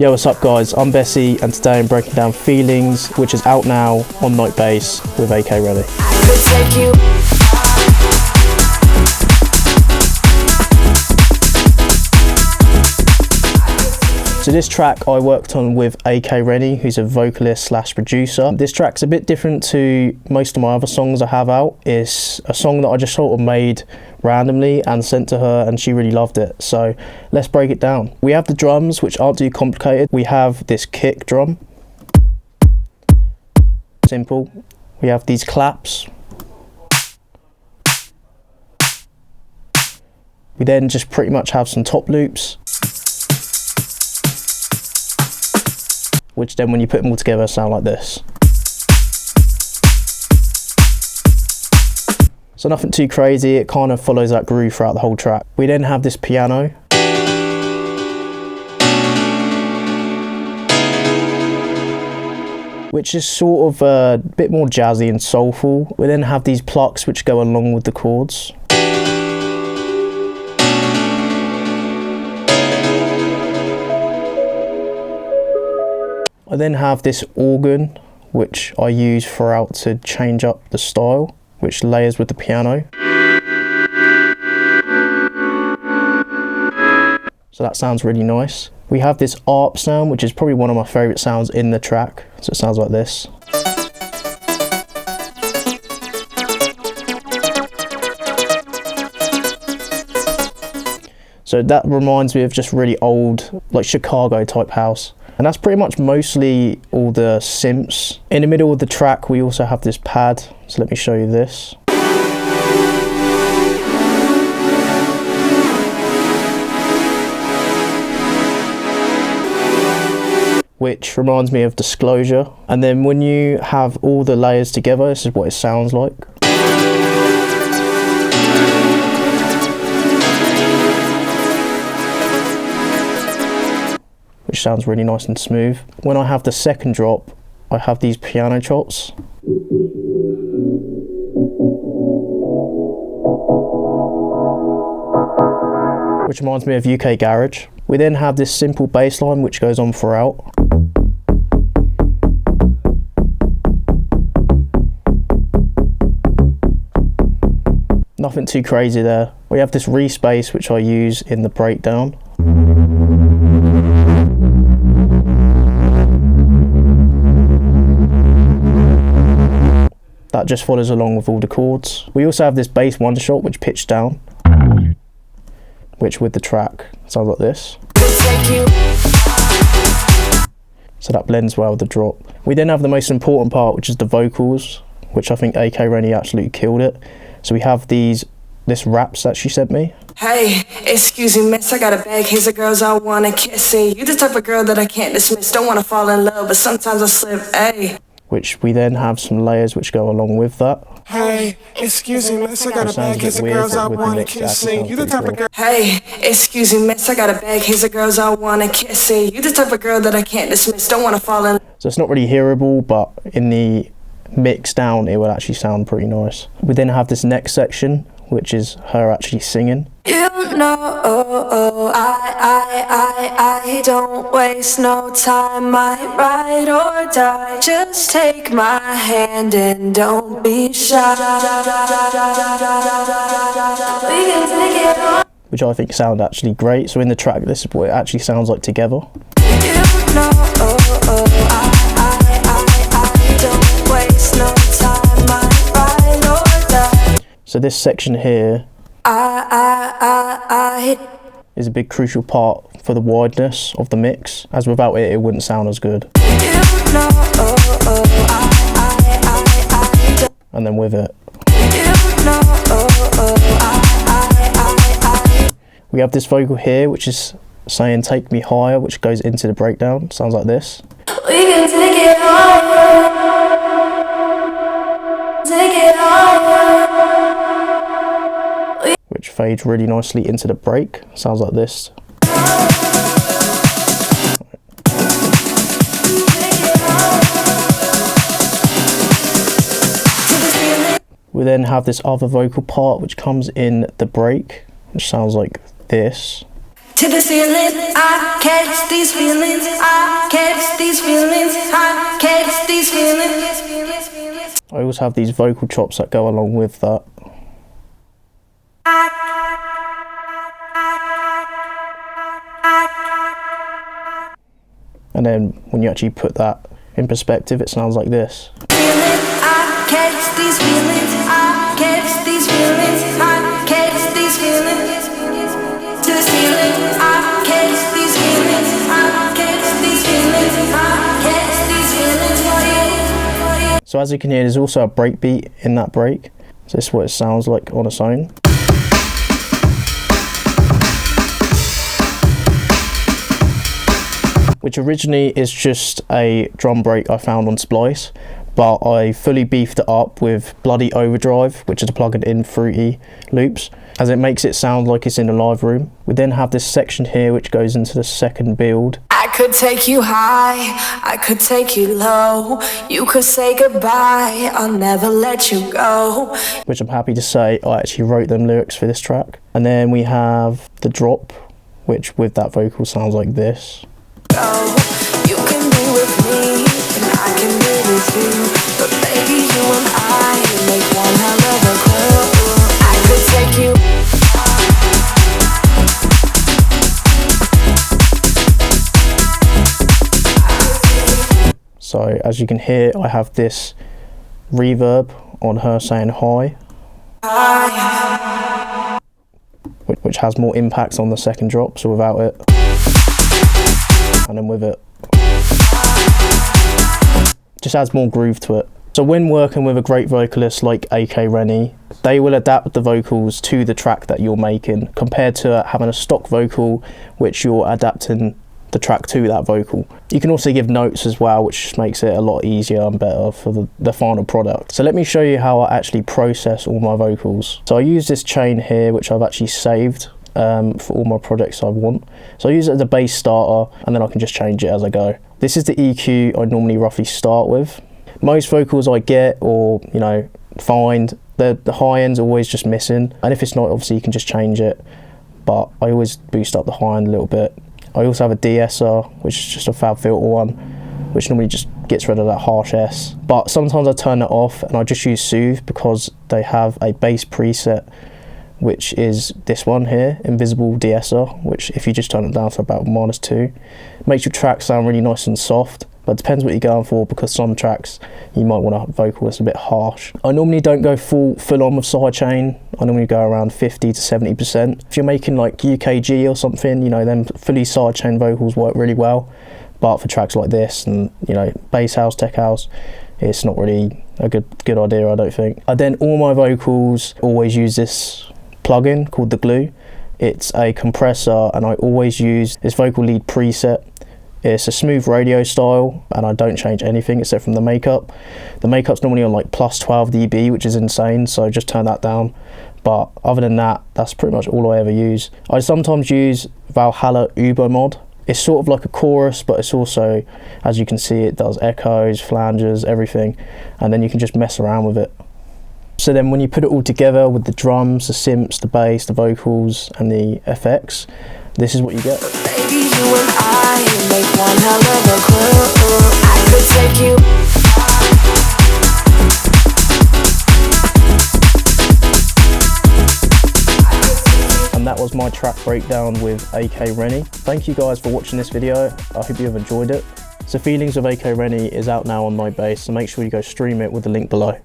Yo, what's up guys, I'm Bessey and today I'm breaking down Feelings, which is out now on Night Bass with AK RENNY. So this track I worked on with AK RENNY, who's a vocalist slash producer. This track's a bit different to most of my other songs I have out. It's a song that I just sort of made randomly and sent to her and she really loved it. So let's break it down. We have the drums, which aren't too complicated. We have this kick drum. Simple. We have these claps. We then just pretty much have some top loops, which then when you put them all together sound like this. So nothing too crazy, it kind of follows that groove throughout the whole track. We then have this piano. Which is sort of a bit more jazzy and soulful. We then have these plucks which go along with the chords. I then have this organ, which I use throughout to change up the style, which layers with the piano. So that sounds really nice. We have this ARP sound, which is probably one of my favourite sounds in the track. So it sounds like this. So that reminds me of just really old, like Chicago type house. And that's pretty much mostly all the synths. In the middle of the track, we also have this pad. So let me show you this. Which reminds me of Disclosure. And then when you have all the layers together, this is what it sounds like. Which sounds really nice and smooth. When I have the second drop, I have these piano chops. Which reminds me of UK Garage. We then have this simple bass line which goes on throughout. Nothing too crazy there. We have this respace which I use in the breakdown. That just follows along with all the chords. We also have this bass one shot which pitched down, which with the track sounds like this. So that blends well with the drop. We then have the most important part, which is the vocals, which I think AK RENNY absolutely killed it. So we have this raps that she sent me. Hey, excuse me, miss, I got a bag. Here's the girls I wanna kiss. See, you the type of girl that I can't dismiss. Don't wanna fall in love, but sometimes I slip. Hey. Which we then have some layers which go along with that. Hey, excuse me, miss, I got a bag. Here's the girls I wanna kiss. See, you the type of girl. Hey, excuse me, miss, I got a bag. Here's the girls I wanna kiss. See, you the type of girl that I can't dismiss. Don't wanna fall in. So it's not really hearable, but in the mix down, it will actually sound pretty nice. We then have this next section, which is her actually singing. You know, I don't waste no time. I ride or die. Just take my hand and don't be shy. We can take it on. Which I think sound actually great. So in the track, this is what it actually sounds like together. You know, I don't waste no time. I ride or die. So this section here is a big crucial part for the wideness of the mix, as without it, it wouldn't sound as good. And then with it. We have this vocal here, which is saying "Take me higher," which goes into the breakdown. Sounds like this. We can take it higher. Take it higher. Which fades really nicely into the break. Sounds like this. We then have this other vocal part which comes in the break, which sounds like this. to the ceiling. I catch these feelings. I catch these feelings. I catch these feelings. I also have these vocal chops that go along with that. And then when you actually put that in perspective, it sounds like this. I catch these feelings. I catch these feelings. I catch these feelings. To the ceiling. I catch these feelings. I catch these feelings. I catch these feelings for you. So as you can hear, there's also a break beat in that break. So this is what it sounds like on its own. Which originally is just a drum break I found on Splice, but I fully beefed it up with Bloody Overdrive, which is a plugin in Fruity Loops, as it makes it sound like it's in a live room. We then have this section here which goes into the second build. I could take you high, I could take you low. You could say goodbye, I'll never let you go. Which I'm happy to say I actually wrote them lyrics for this track. And then we have the drop, which with that vocal sounds like this. You can be with me, and I can be with you. But baby, you and I make one hell of a crew. I could take you. So as you can hear, I have this reverb on her saying hi, which has more impacts on the second drop, so without it. And then with it, just adds more groove to it. So when working with a great vocalist like AK RENNY, they will adapt the vocals to the track that you're making, compared to having a stock vocal which you're adapting the track to that vocal. You can also give notes as well, which just makes it a lot easier and better for the final product. So let me show you how I actually process all my vocals. So I use this chain here, which I've actually saved for all my projects I want. So I use it as a bass starter, and then I can just change it as I go. This is the EQ I normally roughly start with. Most vocals I get, or find, the high end's always just missing, and if it's not, obviously you can just change it, but I always boost up the high end a little bit. I also have a de-esser, which is just a Fab Filter one, which normally just gets rid of that harsh S, but sometimes I turn that off and I just use Soothe, because they have a bass preset, which is this one here, Invisible de-esser, which if you just turn it down to about -2, makes your track sound really nice and soft. But it depends what you're going for, because some tracks you might want a vocal that's a bit harsh. I normally don't go full on with sidechain. I normally go around 50 to 70%. If you're making like UKG or something, then fully sidechain vocals work really well. But for tracks like this and bass house, tech house, it's not really a good idea, I don't think. Then all my vocals always use this plugin called the Glue. It's a compressor, and I always use this vocal lead preset. It's a smooth radio style, and I don't change anything except from the makeup. The makeup's normally on like plus 12 dB, which is insane, so just turn that down. But other than that, that's pretty much all I ever use. I sometimes use Valhalla Ubo mod. It's sort of like a chorus, but it's also, as you can see, it does echoes, flanges, everything, and then you can just mess around with it. So then when you put it all together with the drums, the synths, the bass, the vocals, and the FX, this is what you get. Baby, you and I make one hell of a crew. I could take you. And that was my track breakdown with AK RENNY. Thank you guys for watching this video. I hope you have enjoyed it. So Feelings of AK RENNY is out now on My Bass, so make sure you go stream it with the link below.